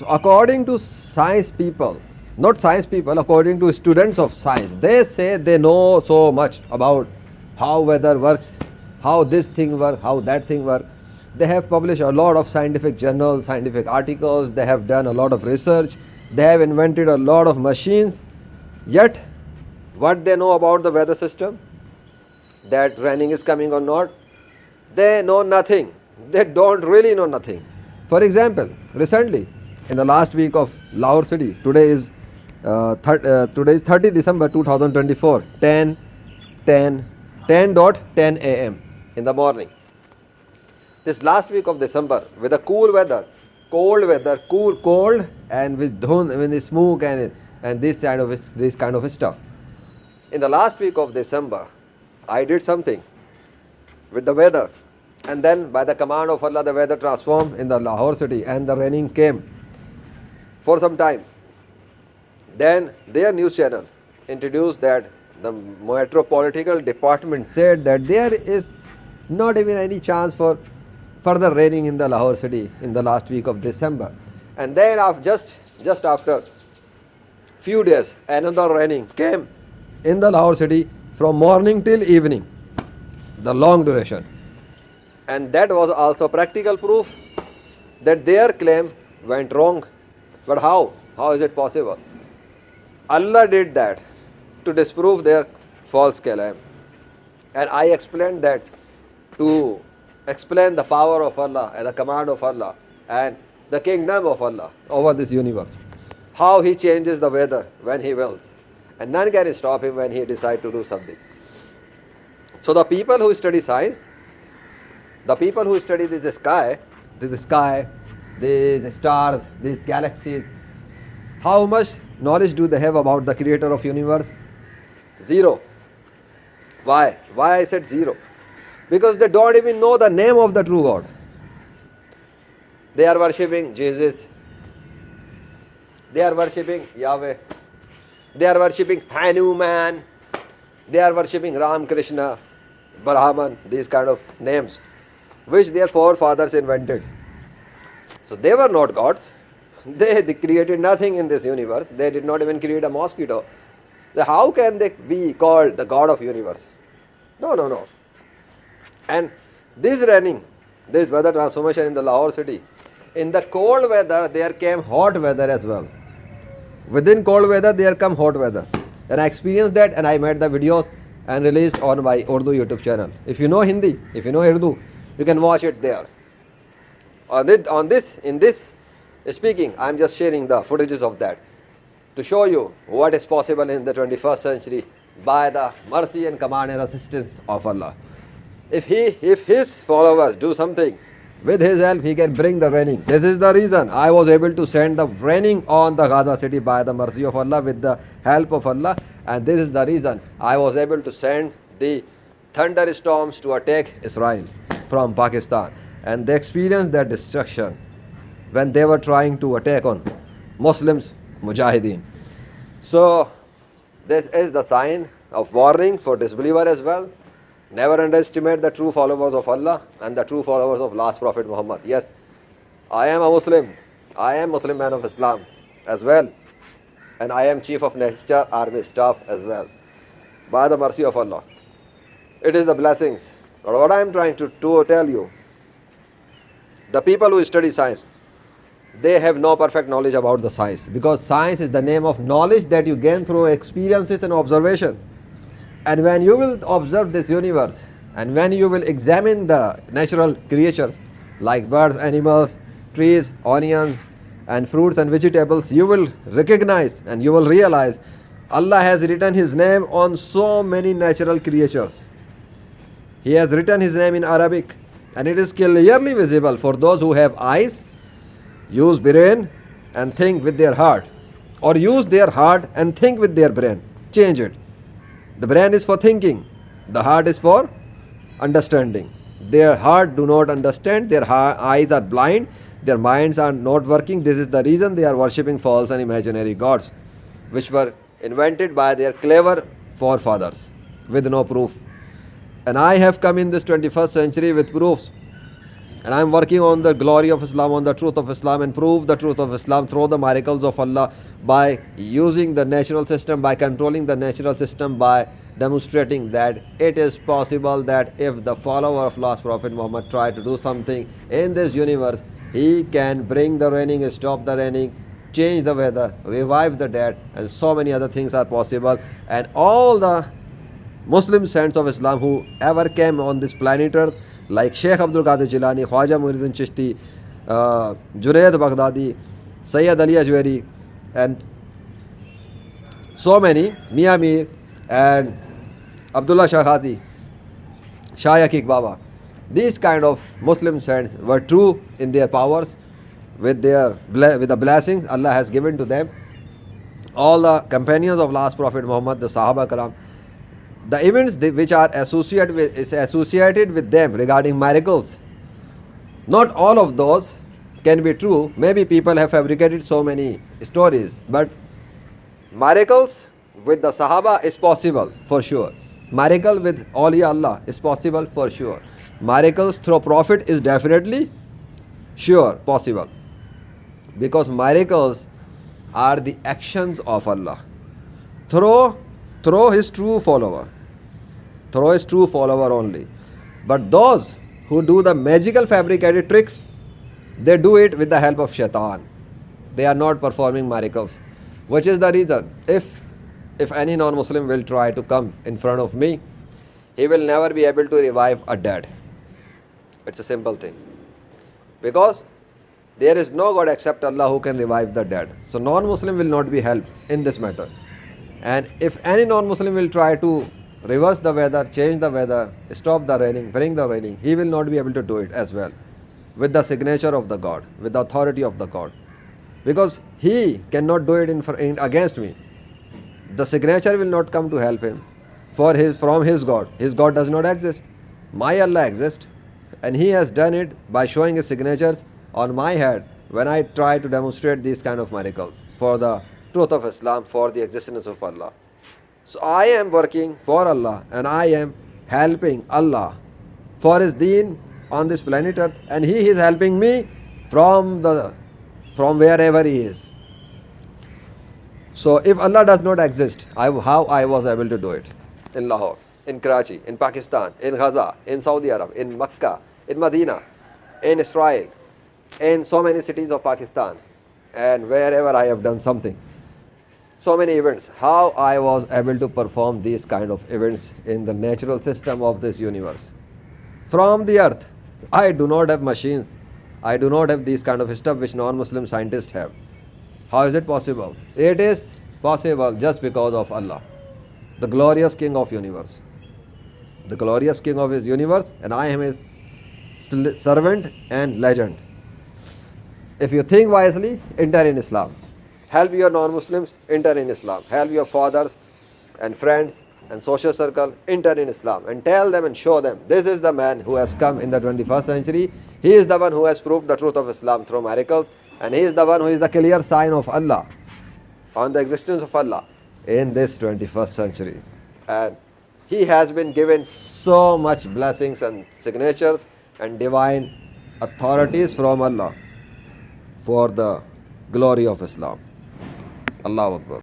So according to science people, not science people, according to students of science, they say they know so much about how weather works, how this thing works, how that thing works. They have published a lot of scientific journals, scientific articles, they have done a lot of research, they have invented a lot of machines. Yet, what they know about the weather system, that raining is coming or not, they know nothing. They don't really know nothing. For example, recently, in the last week of Lahore city, today is 30 December 2024, 10:10 a.m. in the morning. This last week of December, with the cool weather, cold, and with the smoke and this kind of stuff. In the last week of December, I did something with the weather, and then by the command of Allah, the weather transformed in the Lahore city, and the raining came for some time. Then their news channel introduced that the metropolitan department said that there is not even any chance for further raining in the Lahore city in the last week of December. And then just after few days, another raining came in the Lahore city from morning till evening, the long duration. And that was also practical proof that their claim went wrong. But how? How is it possible? Allah did that to disprove their false claim. And I explained that to explain the power of Allah and the command of Allah and the kingdom of Allah over this universe. How He changes the weather when He wills. And none can stop Him when He decides to do something. So the people who study science, the people who study the sky, the stars, these galaxies, how much knowledge do they have about the creator of universe? Zero. Why? Why I said zero? Because they don't even know the name of the true God. They are worshipping Jesus. They are worshipping Yahweh. They are worshipping Hanuman. They are worshipping Ram Krishna, Brahman, these kind of names, which their forefathers invented. So they were not gods. They created nothing in this universe. They did not even create a mosquito. How can they be called the God of universe? No. And this raining, this weather transformation in the Lahore city, in the cold weather there came hot weather as well. Within cold weather there come hot weather. And I experienced that, and I made the videos and released on my Urdu YouTube channel. If you know Hindi, if you know Urdu, you can watch it there. In this speaking, I am just sharing the footages of that to show you what is possible in the 21st century by the mercy and command and assistance of Allah. If His followers do something, with His help He can bring the raining. This is the reason I was able to send the raining on the Gaza city by the mercy of Allah, with the help of Allah. And this is the reason I was able to send the thunderstorms to attack Israel from Pakistan. And they experienced that destruction when they were trying to attack on Muslims, Mujahideen. So this is the sign of warning for disbeliever as well. Never underestimate the true followers of Allah and the true followers of last Prophet Muhammad. Yes, I am a Muslim. I am Muslim man of Islam as well. And I am Chief of Nature Army Staff as well. By the mercy of Allah. It is the blessings. But what I am trying to tell you, the people who study science, they have no perfect knowledge about the science, because science is the name of knowledge that you gain through experiences and observation. And when you will observe this universe, and when you will examine the natural creatures like birds, animals, trees, onions, and fruits and vegetables, you will recognize and you will realize Allah has written His name on so many natural creatures. He has written His name in Arabic, and it is clearly visible for those who have eyes. Use brain and think with their heart, or use their heart and think with their brain. Change it. The brain is for thinking, the heart is for understanding. Their heart do not understand, their eyes are blind, their minds are not working. This is the reason they are worshipping false and imaginary gods, which were invented by their clever forefathers with no proof. And I have come in this 21st century with proofs. And I am working on the glory of Islam, on the truth of Islam, and prove the truth of Islam through the miracles of Allah by using the natural system, by controlling the natural system, by demonstrating that it is possible that if the follower of last Prophet Muhammad try to do something in this universe, he can bring the raining, stop the raining, change the weather, revive the dead, and so many other things are possible. And all the Muslim saints of Islam who ever came on this planet Earth, like Sheikh Abdul Qadir Jilani, Khwaja Muhyiddin Chishti, Junaid Baghdadi, Sayyid Ali Ajwari, and so many, Mia Mir and Abdullah Shah Khazi, Shah Yakik Baba. These kind of Muslim saints were true in their powers with the blessings Allah has given to them. All the companions of last Prophet Muhammad, the Sahaba Karam, the events which are associated with them regarding miracles, not all of those can be true. Maybe people have fabricated so many stories, but miracles with the Sahaba is possible for sure. Miracle with Awliya Allah is possible for sure. Miracles through Prophet is definitely sure possible, because miracles are the actions of Allah through his true follower, only. But those who do the magical fabricated tricks, they do it with the help of shaitan. They are not performing miracles, which is the reason if any non-Muslim will try to come in front of me, he will never be able to revive a dead. It's a simple thing, because there is no God except Allah who can revive the dead. So non-Muslim will not be helped in this matter. And if any non-Muslim will try to reverse the weather, change the weather, stop the raining, bring the raining, he will not be able to do it as well with the signature of the God, with the authority of the God, because he cannot do it against me. The signature will not come to help him from his God. His God does not exist. My Allah exists, and he has done it by showing his signatures on my head when I try to demonstrate these kind of miracles for the truth of Islam, for the existence of Allah. So I am working for Allah, and I am helping Allah for his deen on this planet Earth, and he is helping me from wherever he is. So if Allah does not exist, how I was able to do it? In Lahore, in Karachi, in Pakistan, in Gaza, in Saudi Arabia, in Makkah, in Medina, in Israel, in so many cities of Pakistan, and wherever I have done something, so many events, how I was able to perform these kind of events in the natural system of this universe. From the earth, I do not have machines, I do not have these kind of stuff which non-Muslim scientists have. How is it possible? It is possible just because of Allah, the glorious King of universe, the glorious King of his universe, and I am his servant and legend. If you think wisely, enter in Islam. Help your non-Muslims, enter in Islam. Help your fathers and friends and social circle, enter in Islam, and tell them and show them this is the man who has come in the 21st century. He is the one who has proved the truth of Islam through miracles, and he is the one who is the clear sign of Allah, on the existence of Allah in this 21st century. And he has been given so much blessings and signatures and divine authorities from Allah for the glory of Islam. Allahu Akbar.